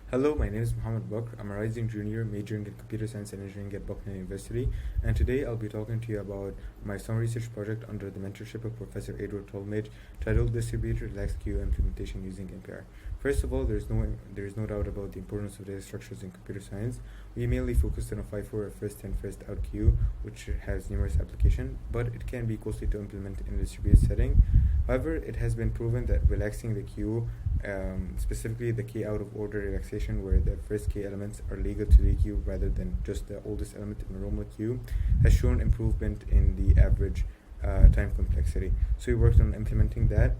Hello, my name is Mohammed Bakr. I'm a rising junior majoring in computer science and engineering at Bakr University, and today I'll be talking to you about my summer research project under the mentorship of Professor Edward Tolmage, titled Distributed Relaxed Queue Implementation Using MPI. First of all, there is no doubt about the importance of data structures in computer science. We mainly focused on a FIFO or first in first out queue, which has numerous applications, but it can be costly to implement in a distributed setting. However, it has been proven that relaxing the queue, specifically the key out of order relaxation, where the first key elements are legal to the queue rather than just the oldest element in a normal queue, has shown improvement in the average time complexity. So we worked on implementing that.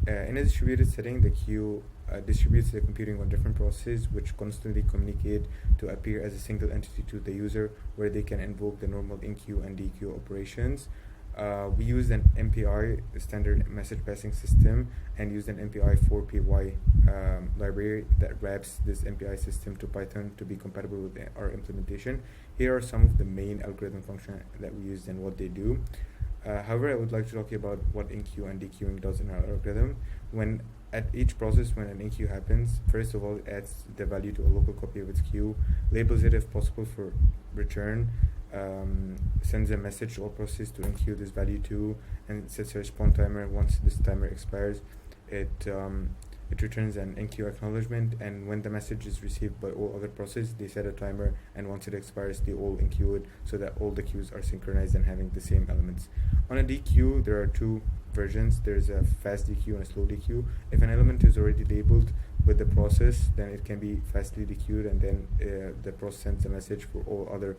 In a distributed setting, the queue distributes the computing on different processes which constantly communicate to appear as a single entity to the user, where they can invoke the normal in-queue and dequeue operations. We used an MPI standard message passing system and used an MPI 4PY library that wraps this MPI system to Python to be compatible with our implementation. Here are some of the main algorithm functions that we used and what they do. However, I would like to talk about what enqueue and dequeuing does in our algorithm. When at each process, when an enqueue happens, first of all, it adds the value to a local copy of its queue, labels it if possible for return, sends a message to all processes to enqueue this value to, and sets a response timer. Once this timer expires, it returns an enqueue acknowledgement, and when the message is received by all other processes, they set a timer, and once it expires, they all enqueue it so that all the queues are synchronized and having the same elements. On a dequeue, there are two versions. There's a fast dequeue and a slow dequeue. If an element is already labeled with the process, then it can be fastly dequeued, and then the process sends a message for all other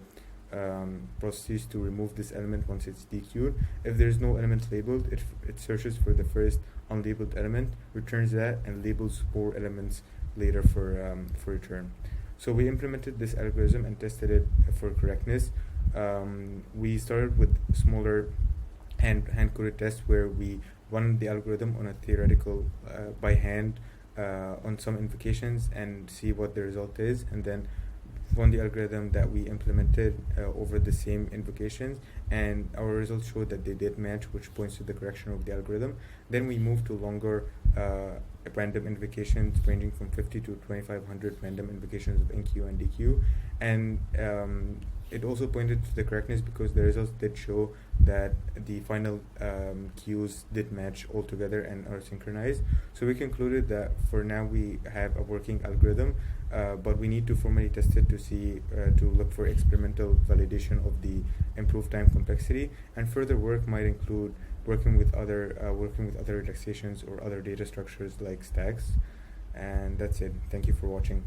processes to remove this element once it's dequeued. If there's no element labeled, it searches for the first unlabeled element, returns that, and labels more elements later for return. So we implemented this algorithm and tested it for correctness. We started with smaller hand-coded tests where we run the algorithm on a theoretical by hand on some invocations and see what the result is, and then run the algorithm that we implemented over the same invocations, and our results showed that they did match, which points to the correction of the algorithm. Then we moved to longer random invocations ranging from 50 to 2500 random invocations of enqueue and dequeue, and it also pointed to the correctness because the results did show that the final queues did match altogether and are synchronized. So we concluded that for now we have a working algorithm, but we need to formally test it to see to look for experimental validation of the improved time complexity, and further work might include working with other relaxations or other data structures like stacks. And that's it. Thank you for watching.